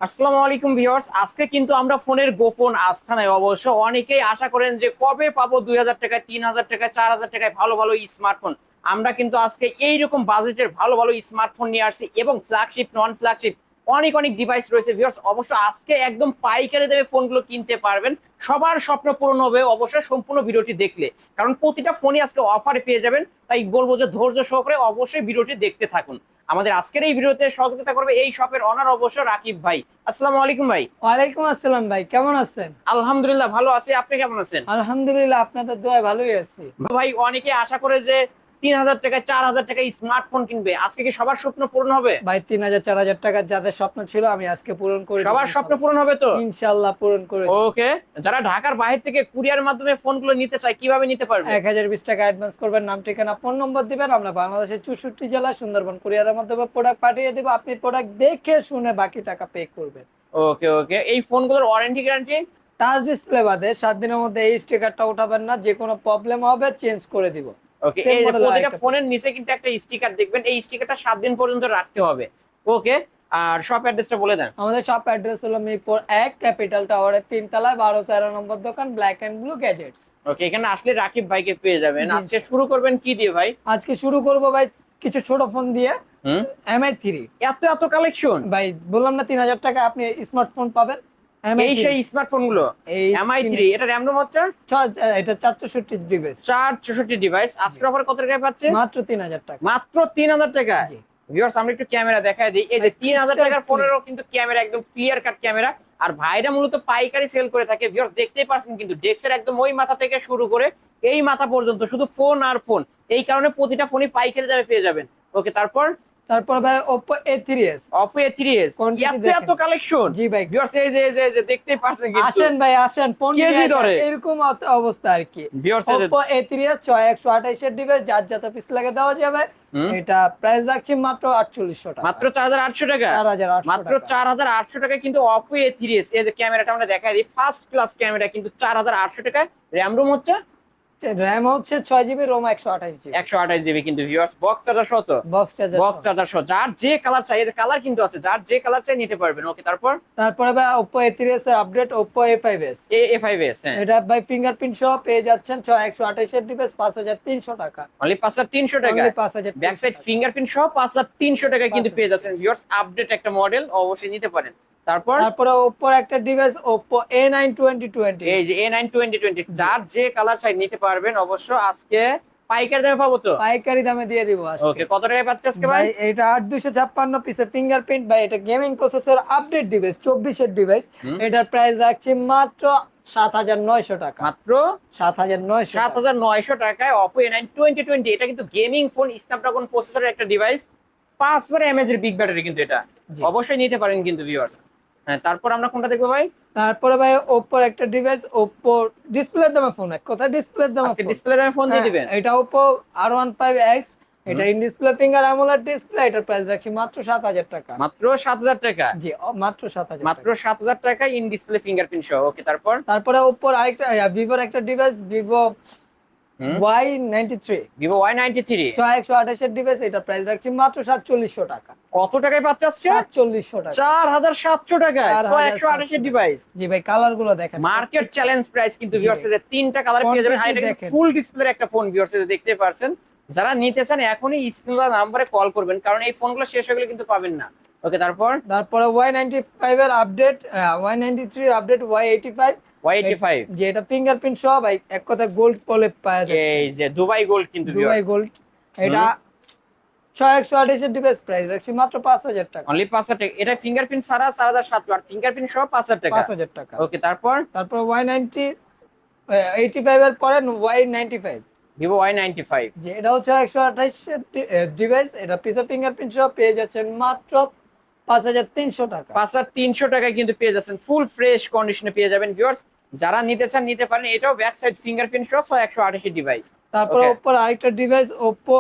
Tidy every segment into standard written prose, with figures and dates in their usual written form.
আসসালামু আলাইকুম ভিউয়ার্স, আজকে কিন্তু আমরা ফোনের গোপন আস্থানায় অবশ্য অনেকেই আশা করেন যে কবে পাবো 2000 টাকায়, 3000 টাকায়, 4000 টাকায় ভালো ভালো স্মার্টফোন। আমরা কিন্তু আজকে এইরকম বাজেটের ভালো ভালো স্মার্টফোন নিয়ে আসছি এবং ফ্ল্যাগশিপ নন ফ্ল্যাগশিপ অনেক অনেক ডিভাইস রয়েছে ভিউয়ার্স। অবশ্য আজকে একদম পাইকারি দামে ফোনগুলো কিনতে পারবেন, সবার স্বপ্ন পূরণ হবে অবশ্যই সম্পূর্ণ ভিডিওটি দেখলে, কারণ প্রতিটা ফোনই আজকে অফারে পেয়ে যাবেন। তাই বলবো যে ধৈর্য সহকারে অবশ্যই ভিডিওটি দেখতে থাকুন। আমাদের আজকের এই ভিডিওতে সহযোগিতা করবে এই শপের অনার অবশ্য রাকিব ভাই। আসসালামু আলাইকুম ভাই। ওয়ালাইকুম আসসালাম ভাই, কেমন আছেন? আলহামদুলিল্লাহ ভালো আছি, আপনি কেমন আছেন? আলহামদুলিল্লাহ, আপনাদের দোয়ায় ভালোই আছি। ভাই অনেকে আশা করে যে 3000 টাকায় 4000 টাকায় স্মার্টফোন কিনবে, আজকে কি সবার স্বপ্ন পূরণ হবে? ভাই 3,000 4,000 টাকার যাদের স্বপ্ন ছিল আমি আজকে পূরণ করে দিব সবার স্বপ্ন পূরণ হবে তো? ইনশাল্লাহ পূরণ করে দিব। ওকে, যারা ঢাকার বাইরে থেকে কুরিয়ার মাধ্যমে ফোনগুলো নিতে চায় কিভাবে নিতে পারবে? 1,020 টাকা অ্যাডভান্স করবেন, নাম ঠিকানা ফোন নম্বর দিবেন, আমরা বাংলাদেশের 64 জেলা সুন্দরবন কুরিয়ারের মাধ্যমে প্রোডাক্ট পাঠিয়ে দিব। আপনি প্রোডাক্ট দেখে শুনে বাকি টাকা পে করবেন। ওকে ওকে, এই ফোনগুলোর ওয়ারেন্টি গ্যারান্টি? টাচ ডিসপ্লে বাদে 7 দিনের মধ্যে এই স্টিকারটা উঠাবেন না, যে কোনো প্রবলেম হবে চেঞ্জ করে দিব। ওকে, সেম এই যে মডেল প্রতিটা আরেকটা ফোনের নিচে কিন্তু একটা স্টিকার দেখবেন, এই স্টিকারটা 7 দিন পর্যন্ত রাখতে হবে। ওকে, আর শপ অ্যাড্রেসটা বলে দেন। আমাদের শপ অ্যাড্রেস হলো মিরপুর 1 ক্যাপিটাল টাওয়ারের 3 তলায় 12-13 নম্বর দোকান, ব্ল্যাক এন্ড ব্লু গ্যাজেটস। ওকে, এখানে আসলে রাকিব ভাইকে পেয়ে যাবেন। জি, আজকে শুরু করবেন কি দিয়ে ভাই? আজকে শুরু করব ভাই কিছু ছোট ফোন দিয়ে। হুম, MI3। এত এত কালেকশন! ভাই বললাম না 3,000 টাকা আপনি স্মার্টফোন পাবেন। এই MI3 সেই স্মার্টফোন গুলো? এই এমআই থ্রি, এটা র্যাম রোম হচ্ছে এটা 464 ডিভাইস। 464 ডিভাইস। আজকের অফার কত টাকায় পাচ্ছে? মাত্র 3,000 টাকা। মাত্র 3000 টাকা। জি ভিউয়ার্স, আমরা একটু ক্যামেরা দেখায় দিই। এই যে 3000 টাকার ফোনেরও কিন্তু ক্যামেরা একদম ক্লিয়ার কাট ক্যামেরা। আর ভাইরা মূলত পাইকারি সেল করে থাকে ভিউয়ার্স, দেখতেই পাচ্ছেন কিন্তু ডেস্কের একদম ওই মাথা থেকে শুরু করে এই মাথা পর্যন্ত শুধু ফোন আর ফোন। এই কারণে প্রতিটা ফোনই পাইকারি দামে পেয়ে যাবেন। ওকে, তারপর তারপর ভাই Oppo A3s। Oppo A3s, quantity এত এত দেখেন। কালেকশন! জি ভাই, ভিউয়ার্স, এই যে দেখতেই পাচ্ছেন কিন্তু আসেন ভাই আসেন, ফোন নিয়ে কেজি আসেন। ধরে এরকম অবস্থা আর কি। ভিউয়ার্স। Oppo A3s 6128 এর ডিভাইস, যার যত পিস লাগে দেওয়া যাবে। হুম, এটা প্রাইস রাখছি মাত্র 4800 টাকা। মাত্র 4800 টাকা। 4,800 মাত্র টাকা। 4800 টাকায় কিন্তু Oppo A3s, এই যে ক্যামেরাটা আমরা দেখাই দিই, ফার্স্ট ক্লাস ক্যামেরা কিন্তু 4800 টাকায়। র্যাম রোম হচ্ছে র্যাম হচ্ছে 6 জিবি, রোম 128 জিবি। 128 জিবি কিন্তু ভিউয়ার্স। বক্স চার্জার সহ তো? বক্স চার্জার বক্স চার্জার সহ, যার যে কালার চাই, এই যে কালার কিন্তু আছে, যার যে কালার চাই নিতে পারবেন। ওকে, তারপর তারপরে ভাই Oppo A3s এর আপডেট Oppo A5s। A5s, হ্যাঁ, এটা ভাই ফিঙ্গারপ্রিন্ট সহ পেয়ে যাচ্ছেন 128 এর ডিভাইস 5,300 টাকা। অনলি 5300 টাকা। অনলি 5,300 ব্যাক সাইড টাকা। ফিঙ্গারপ্রিন্ট সহ 5300 টাকায় কিন্তু 5,300 পেয়ে যাচ্ছেন ভিউয়ার্স। আপডেট একটা মডেল, অবশ্যই নিতে পারেন। তারপর তারপরে Oppo র একটা ডিভাইস Oppo A9 2020। এই যে A9 2020, যার যে কালার চাই নিতে পারবেন অবশ্য। আজকে পাইকারি দামে পাবো তো? পাইকারি দামে দিয়ে দিব আজকে। ওকে, কত টাকায় পাচ্ছে আজকে ভাই? ভাই এটা 8,256 পিসের ফিঙ্গারপ্রিন্ট, ভাই এটা গেমিং প্রসেসর আপডেট ডিভাইস 24 এর ডিভাইস। হুম, এটার প্রাইস রাখছি মাত্র 7,900 টাকা। মাত্র 7,900 টাকা। 7900 টাকায় Oppo A9 2020। এটা কিন্তু গেমিং ফোন, স্ন্যাপড্রাগন প্রসেসরের একটা ডিভাইস, 5000 mAh এর বিগ ব্যাটারি কিন্তু এটা। জি। অবশ্যই নিতে পারেন কিন্তু ভিউয়ার্স। হ্যাঁ, তারপর আমরা কোনটা দেখবো ভাই? তারপরে ভাই Oppo র একটা ডিভাইস, Oppo ডিসপ্লের দামে ফোন, এক কথা ডিসপ্লের দামে আজকে ফোন। ডিসপ্লে দামে ফোন দিয়ে দিবেন? এটা Oppo R15X। এটা in display finger AMOLED display, এটার প্রাইস রাখছি মাত্র 7,000 টাকা। মাত্র 7000 টাকা। জি মাত্র 7,000 মাত্র টাকা। 7000 টাকা ইন ডিসপ্লে ফিঙ্গারপ্রিন্ট সহ। ওকে, তারপর তারপরে Oppo র আরেকটা Vivo র একটা ডিভাইস Vivo হুম, Y93। Vivo Y93, 128 এর ডিভাইস, এটা প্রাইস রাখছি মাত্র 4,700 টাকা। কত টাকায় পাচ্ছে আজকে? 4,700 টাকা। 4700 টাকায় 128 এর 4,700 ডিভাইস। জি ভাই, কালার গুলো দেখেন। মার্কেট চ্যালেঞ্জ প্রাইস কিন্তু জি ভিউয়ার্স, ভাই। এর তিনটা কালার পেয়ে যাবেন। আর এটা দেখেন। ফুল ডিসপ্লের একটা ফোন ভিউয়ার্স, দেখতে পারছেন। যারা নিতে চান এখনই স্ক্রিনে নাম্বারে কল করবেন, কারণ এই ফোনগুলো শেষ হয়ে গেলে কিন্তু পাবেন না। ওকে, তারপর তারপরে Y95 এর আপডেট, Y93 এর আপডেট Y85। Y85, যে এটা ফিঙ্গারপ্রিন্ট সহ ভাই, এক কথা গোল্ড পলে পাওয়া যাচ্ছে। এই যে দুবাই গোল্ড কিন্তু দুবাই ভিউয়ার্স। গোল্ড। এটা 128 এর ডিভাইস, প্রাইস রাখছি মাত্র 5,000 টাকা। অনলি 5000 টাকা। এটা ফিঙ্গারপ্রিন্ট ছাড়া 4700, আর ফিঙ্গারপ্রিন্ট সহ 5000 টাকা। 5,000 টাকা। ওকে, তারপর তারপর Y85 এর পরে Y95। Vivo Y95, যে এটা হচ্ছে 128 এর ডিভাইস, এটা পিছে ফিঙ্গারপ্রিন্ট সহ পেয়ে যাচ্ছেন মাত্র 5,300 টাকা। 5300 টাকায় কিন্তু পেয়ে যাচ্ছেন, ফুল ফ্রেশ কন্ডিশনে পেয়ে যাবেন ভিউয়ার্স। যারা নিতে চান নিতে পারেন। এটাও ব্যাক সাইড ফিঙ্গারপ্রিন্ট সহ 128 ডিভাইস। তারপর ওকে, Oppo র আরেকটা ডিভাইস Oppo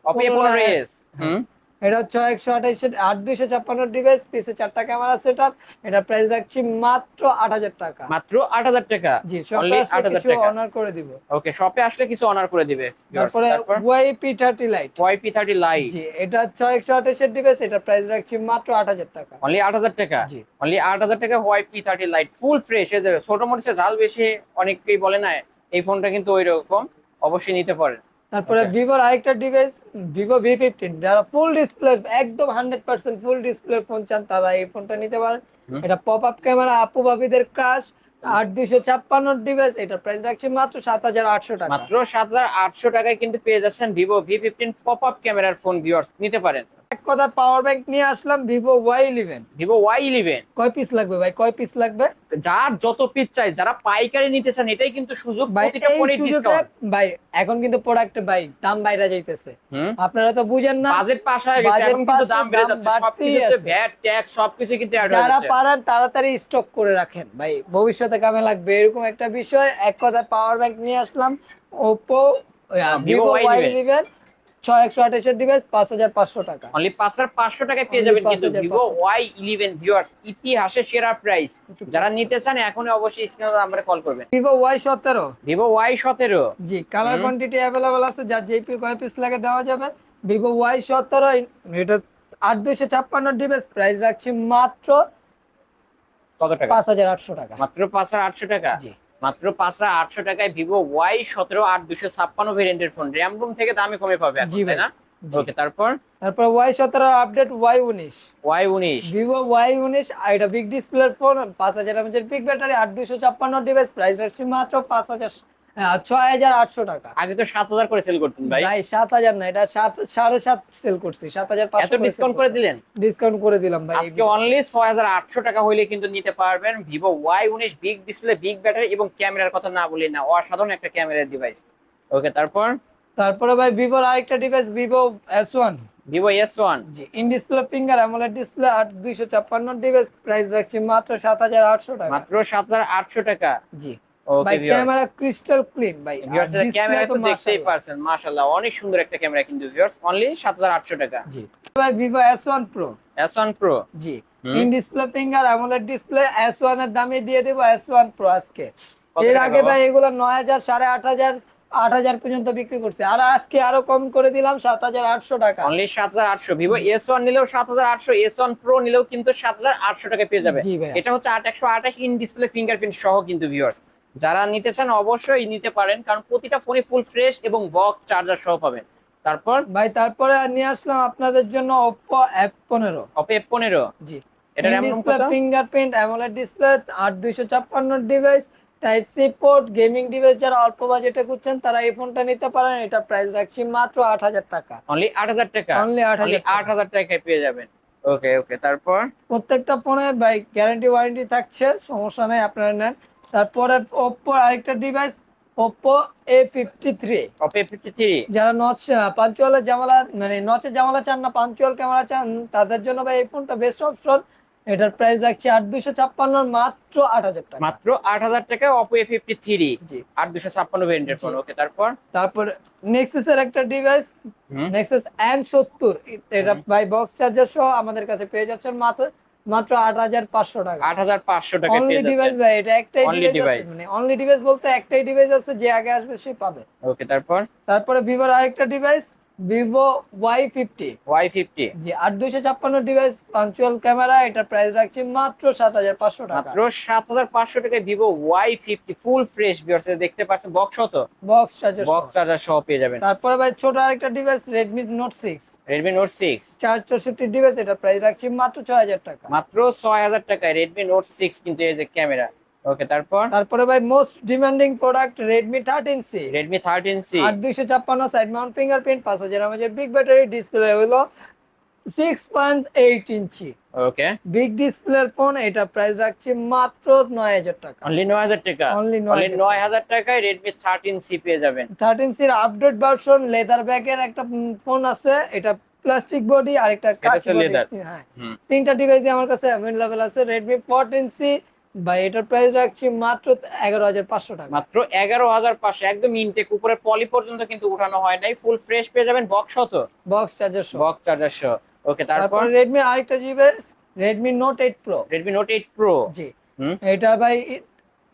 Oppo A15s। হুম, এটা হচ্ছে 128 8 256 ডিভাইস, পিছে 4টা ক্যামেরা সেটআপ। এটা প্রাইস রাখছি মাত্র 8000 টাকা। মাত্র 8000 টাকা। জি, শপে অনলি আসলে 8000 কিছু টাকা। অনার করে দিব। ওকে, শপে আসলে কিছু অনার করে দিবে viewers। তারপরে তারপর YP30 লাইট। YP30 light. জি, এটা হচ্ছে 128 ডিভাইস, এটা প্রাইস রাখছি মাত্র 8000 টাকা। অনলি 8000 টাকা। জি। অনলি 8000 টাকা YP30 লাইট ফুল ফ্রেশ হয়ে যাবে। ছোট মরিচে ঝাল বেশি অনেকেই বলে না, এই ফোনটা কিন্তু ওই রকম, অবশ্যই নিতে পারেন। তারপরে Okay. ভিভোর আরেকটা ডিভাইস, ভিভো V15, যারা ফুল ডিসপ্লে একদম 100% ফুল ডিসপ্লে ফোন চান তারা এই ফোনটা নিতে পারেন। হুম। এটা পপ আপ ক্যামেরা, আপু ভাবিদের ক্রাশ। 8256 ডিভাইস, এটা প্রাইস রাখছি মাত্র 7800 টাকা। মাত্র 7800 টাকায় কিন্তু পেয়ে যাচ্ছেন ভিভো V15 পপ আপ ক্যামেরার ফোন। ভিউয়ার্স নিতে পারেন। এক কথা পাওয়ার ব্যাংক নিয়ে আসলাম ভিভো Y11। ভিভো Y11 কয় পিস লাগবে ভাই, কয় পিস লাগবে? যার যত পিস চাই, যারা পাইকারি নিতে চান এটাই কিন্তু সুযোগ, ভাই প্রতিটা এই ফোনে সুযোগে ডিসকাউন্ট। ভাই এখন কিন্তু প্রোডাক্টে ভাই দাম বাইরে যাইতেছে, হুম। আপনারা তো বুঝেন না। বাজেট পাস হয়ে গেছে, বাজেট এখন কিন্তু পাশে দাম বেড়ে দাম যাচ্ছে, বাড়তেই সবকিছুতে আছে। ভ্যাট ট্যাক্স সবকিছু কিন্তু অ্যাড হয়ে যারা যাচ্ছে। পারেন তাড়াতাড়ি স্টক করে রাখেন ভাই, ভবিষ্যতে কামে লাগবে এরকম একটা বিষয়। এক কথা পাওয়ার ব্যাংক নিয়ে আসলাম, Oppo Vivo Vivo Y11 Y11 6128 device 5500 টাকা। অনলি 5500 টাকায় পেয়ে Only যাবেন কিন্তু 5500 ভিভো Y11। ভিউয়ার্স ইতিহাসের সেরা প্রাইস। যারা নিতে চান এখনই অবশ্যই স্ক্রিনে নাম্বারে কল করবেন। Vivo Y17। Vivo Y17। জি, কালার কোয়ান্টিটি অ্যাভেলেবল আছে, যার যেপি কয় পিস লাগে দেওয়া যাবে। ভিভো Y17, এটা 8256 ডিভাইস, প্রাইস রাখছি মাত্র কত টাকা? 5800 টাকা। মাত্র 5800 টাকা। জি। মাত্র 5800 টাকায় ভিভো Y17 8256 ভেরিয়েন্টের ফোন। র‍্যাম রুম থেকে দামে কমে পাবে এখন, জি ভাই। তাই না? জি। ওকে, তারপর তারপর Y17 update Y19। Y19। Vivo Y19, এটা বিগ ডিসপ্লের phone, 5000 mAh big battery, 8256 device, price রাখছি মাত্র 6800 টাকা। আগে তো 7000 করে সেল করতেন ভাই। ভাই 7000 না, এটা 7.5 সেল করছি, 7500 এত ডিসকাউন্ট করে দিলেন? ডিসকাউন্ট করে দিলাম ভাই। আজকে অনলি 6800 টাকা হইলে কিন্তু নিতে পারবেন Vivo Y19 big display big battery এবং ক্যামেরার কথা না বলি না, অসাধারণ একটা ক্যামেরার ডিভাইস। ওকে, তারপরে ভাই ভিভোর আরেকটা device, Vivo S1। Vivo S1। G, in display finger AMOLED display, 8256 device, price রাখছি মাত্র 7800 টাকা। মাত্র 7800 টাকা। জি ওকে ভাই, ভিউয়ার্স, ক্যামেরা ক্রিস্টাল ক্লিন ভাই, ভিউয়ার্স এর ক্যামেরা তো দেখতেই পারছেন, মাশাআল্লাহ অনেক সুন্দর একটা ক্যামেরা কিন্তু ভিউয়ার্স, অনলি 7800 টাকা। জি ভাই, Vivo S1 Pro। S1 Pro। G, in display finger AMOLED display, S1 এর দামে দিয়ে দেব S1 Pro আজকে। কত এর টাকা আগে বাবা? ভাই এগুলো 9000 8500 8000 পর্যন্ত বিক্রি করছে, আর আজকে আরো কম করে দিলাম 7800 টাকা। অনলি 7800। ভিভো S1 নিলেও 7800, S1 Pro নিলেও কিন্তু 7800 টাকা পেয়ে যাবে। জি ভাই। এটা হচ্ছে 8128 ইন ডিসপ্লে ফিঙ্গারপ্রিন্ট সহ কিন্তু ভিউয়ার্স। যারা নিতে চান অবশ্যই নিতে পারেন, কারণ প্রতিটা ফোনে ফুল ফ্রেশ এবং বক্স চার্জার সহ পাবেন। তারপর ভাই তারপরে নিয়ে আসলাম আপনাদের জন্য Oppo F15। Oppo F15। জি, এটা RAM ROM ডিসপ্লে কত? Fingerprint AMOLED display, 8256 device, type C port, gaming device, যারা অল্প বাজেটে খুঁজছেন তারা এই ফোনটা নিতে পারেন। এটা প্রাইস রাখছি মাত্র 8000 টাকা। অনলি 8000 টাকা। Only 8000 টাকা। 8000 টাকায় পেয়ে যাবেন। ওকে ওকে, তারপর প্রত্যেকটা ফোনে ভাই গ্যারান্টি ওয়ারেন্টি থাকছে, সমস্যা নাই, আপনারা নেন। তারপরে Oppo আরেকটা device, Oppo A53। Oppo A53। যারা পাঞ্চুয়ালের জামালা, মানে নচের জামালা চান না, পাঞ্চুয়াল ক্যামেরা চান, তাদের জন্য ভাই এই ফোনটা বেস্ট অপশন। এটার প্রাইস রাখছি 8256, মাত্র 8000 টাকা। মাত্র 8000 টাকায় Oppo A53। জি। 8256 ভেরিয়েন্টের ফোন। জি। ওকে, তারপর তারপরে নেক্সাসের একটা ডিভাইস, হুম। Nexus M70। এটা ভাই বক্স চার্জার সহ আমাদের কাছে পেয়ে যাচ্ছেন মাত্র মাত্র 8500 টাকা। 8500 টাকায় অনলি পেয়ে ডিভাইস যাচ্ছেন। ভাই, এটা একটাই Only ডিভাইস device। আছে, মানে অনলি ডিভাইস বলতে একটাই ডিভাইস আছে, যে আগে আসবে সে পাবে। ওকে, তারপর তারপরে ভিভোর আরেকটা ডিভাইস, ভিভো Y50। Y50। জি, 8256 ডিভাইস, পাঞ্চুয়াল ক্যামেরা, এটা প্রাইস রাখছি মাত্র 7500 টাকা। মাত্র 7500 টাকায় Vivo Y50 full fresh. Viewers দেখতে পাচ্ছেন বক্স সহ তো, বক্স চার্জার বক্স চার্জার সহ পেয়ে যাবেন। তারপরে ভাই ছোট আরেকটা device, Redmi Note 6। Redmi Note 6। 464 device, এটা প্রাইস রাখছি মাত্র 6000 টাকা। মাত্র 6000 টাকায় Redmi Note 6 কিন্তু এই যে ক্যামেরা। ওকে, তারপরে ভাই most demanding product, Redmi 13C। Redmi 13C। 8256 side mount fingerprint, 5000 mAh big battery, display হলো 6.8 ইঞ্চি ওকে, বিগ ডিসপ্লের ফোন। এটা প্রাইস রাখছি মাত্র 9000 টাকা। অনলি 9000 টাকা। Only অনলি 9000 9000 টাকায় Redmi 13C পেয়ে যাবেন। 13C এর আপডেট ভার্সন, লেদার ব্যাগের একটা ফোন আছে, এটা প্লাস্টিক বডি আর একটা কাঁচি হচ্ছে বডি। leather। হ্যাঁ, হুম। তিনটা ডিভাইসই আমার কাছে অ্যাভেলেবল আছে। Redmi 14C, ভাই এটার প্রাইস রাখছি মাত্র 11,500 টাকা। মাত্র 11,500, একদম ইনটেক, উপরে পলি পর্যন্ত কিন্তু উঠানো হয় নাই, ফুল ফ্রেশ পেয়ে যাবেন, বক্স তো বক্স চার্জার সহ। বক্স চার্জার সহ। ওকে, তারপর তারপরে রেডমি আরেকটা GB, Redmi Note 8 Pro. Redmi Note 8 Pro. জি, হুম, এটা ভাই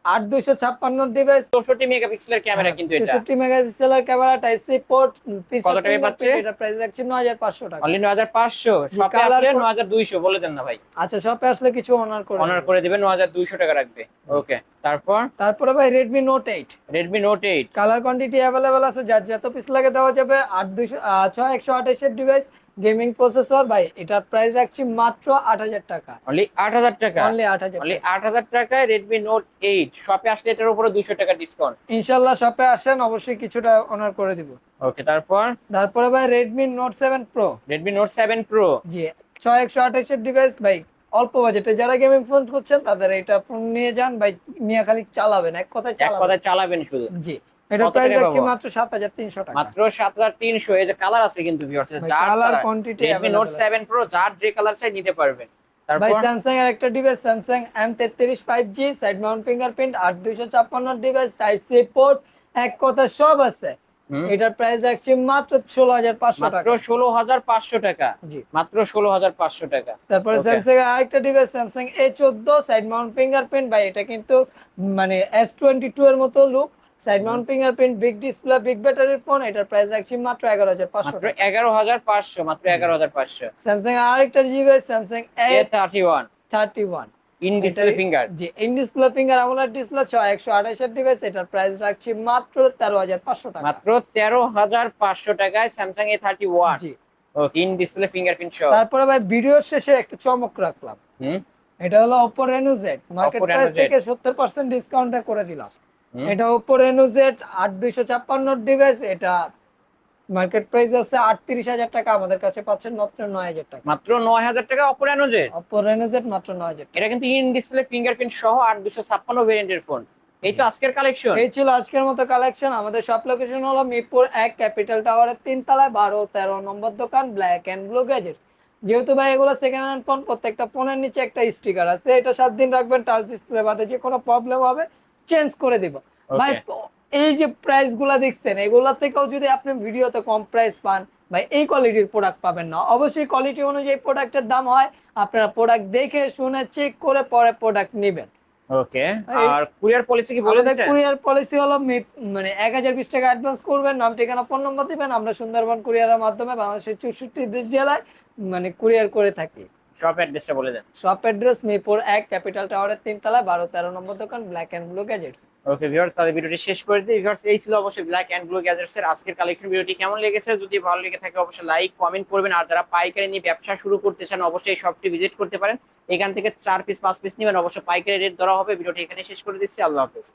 8256 ডিভাইস, 64 মেগাপিক্সেলের ক্যামেরা কিন্তু এটা। 64 মেগাপিক্সেলের ক্যামেরা, টাইপ সি পোর্ট, পিসি কত টাকায় পাচ্ছে? ফিঙ্গারপ্রিন্ট। এটা প্রাইস রাখছি 9500 টাকা। অনলি 9,500, জি, শপে কালার আসলে 9,200 বলে দেন না ভাই। আচ্ছা, শপে আসলে কিছু অনার করে অনার দেব। করে দিবেন, 9,200 টাকা রাখবে। ওকে, তারপর তারপরে ভাই Redmi Note 8, Redmi Note 8। Colour quantity available আছে, যার যত পিস লাগে দেওয়া যাবে। 6128 এর ডিভাইস, গেমিং প্রসেসর। ভাই এটার প্রাইস রাখছি মাত্র 8000 টাকা। অনলি 8,000 টাকা। অনলি 8000 অনলি টাকা। 8,000 টাকায় রেডমি নোট 8, শপে আসলে এটার উপরে 200 টাকা ডিসকাউন্ট। ইনশাল্লাহ শপে আসেন, অবশ্যই কিছুটা অনার করে দিব। ওকে, তারপর তারপরে ভাই Redmi Note 7 Pro. Redmi Note 7 Pro. জি, 6128 এর ডিভাইস। ভাই অল্প বাজেটে যারা গেমিং ফোন করছেন তাদের এটা ফোন নিয়ে যান ভাই, নিয়ে খালি চালাবেন, এক কথায় এক চালাবেন। কথায় চালাবেন শুধু। জি, এটা কত প্রাইস টাকায় রাখছি পাবো? মাত্র 7300 টাকা। মাত্র 7,300। এই যে কালার আছে কিন্তু ভিউয়ার্স, ভাই যার colour quantity Redmi note available. 7 pro যার যে কালার চাই নিতে পারবেন। ভাই তারপর স্যামসাং এর একটা device, Samsung M33 5G, side mount fingerprint, 8256 device, type C port, এক কথা সব আছে। হুম, এটার প্রাইস রাখছি মাত্র 16500 মাত্র টাকা। 16,500 টাকা। জি, মাত্র 16,500 টাকা। তারপরে ওকে, স্যামসাং এর আরেকটা device, Samsung A14, side mount fingerprint. ভাই এটা কিন্তু মানে S22 এর মতো look, side mount fingerprint, big display, big ব্যাটারির ফোন। এটার প্রাইস রাখছি মাত্র 11500 মাত্র টাকা। 11,500, মাত্র জি। 11,500। স্যামসাং এর আরেকটা device, Samsung A31 A31, in display finger. G, in display finger AMOLED display, 128 এর ডিভাইস। এটার প্রাইস রাখছি মাত্র 13500 টাকা। মাত্র 13,500 টাকায় Samsung A31। G, okay, in display fingerprint সহ। তারপরে ভাই ভিডিওর শেষে একটা চমক রাখলাম। হুম, এটা হলো Oppo Reno Z, market Oppo Reno price Z। থেকে 70% ডিসকাউন্টে করে দিলাম। হুম, এটা Oppo Reno Z 8256 ডিভাইস। এটা মার্কেট প্রাইস আছে 38,000 টাকা, আমাদের কাছে পাচ্ছেন মাত্র 9000 টাকা। মাত্র 9,000 টাকা Oppo Reno Z। Oppo Reno Z মাত্র 9000 টাকা। এটা কিন্তু ইন ডিসপ্লে ফিঙ্গারপ্রিন্ট সহ 8,256 ভেরিয়েন্টের ফোন। এই তো আজকের কালেকশন। এই ছিল আজকের মতো কালেকশন। আমাদের শপ লোকেশন হলো মিরপুর 1, ক্যাপিটাল টাওয়ারের 3 তলায়, 12-13 নম্বর দোকান, ব্ল্যাক এন্ড ব্লু গ্যাজেটস। যেহেতু ভাই এগুলো সেকেন্ড হ্যান্ড ফোন, প্রত্যেকটা ফোনের নিচে একটা স্টিকার আছে, এটা 7 দিন রাখবেন, টাচ ডিসপ্লে বাদে যে কোনো প্রবলেম হবে চেঞ্জ করে দিব। ভাই এই যে প্রাইস গুলা দেখছেন, এগুলা থেকেও যদি আপনি ভিডিওতে কম প্রাইস পান, ভাই এই কোয়ালিটির প্রোডাক্ট পাবেন না। অবশ্যই কোয়ালিটি অনুযায়ী প্রোডাক্টের দাম হয়, আপনারা প্রোডাক্ট দেখে শুনে চেক করে পরে প্রোডাক্ট নেবেন। ওকে, আর কুরিয়ার পলিসি কি বলে আমাদের দিয়েছেন? কুরিয়ার পলিসি হলো মানে 1020 টাকা অ্যাডভান্স করবেন, নাম ঠিকানা ফোন নম্বর দিবেন, আমরা সুন্দরবন কুরিয়ারের মাধ্যমে বাংলাদেশের 64 জেলায় মানে কুরিয়ার করে থাকি। শপ অ্যাড্রেসটা বলে দেন। শপ অ্যাড্রেস মিরপুর 1, ক্যাপিটাল টাওয়ারের 3 তলায়, 12-13 নম্বর দোকান, black and blue gadgets. Okay viewers, তাহলে ভিডিওটি শেষ করে দিই। ভিউয়ার্স, এই ছিল অবশ্যই ব্ল্যাক এন্ড ব্লু গ্যাজেটস এর আজকের কালেকশন। ভিডিওটি কেমন লেগেছে, যদি ভালো লেগে থাকে অবশ্যই লাইক কমেন্ট করবেন। আর যারা পাইকারি নিয়ে ব্যবসা শুরু করতে চান অবশ্যই এই শপটি ভিজিট করতে পারেন। এখান থেকে 4 পিস 5 পিস নেবেন, অবশ্যই পাইকারি রেট ধরা হবে। ভিডিওটি এখানে শেষ করে দিচ্ছি। আল্লাহ হাফেজ।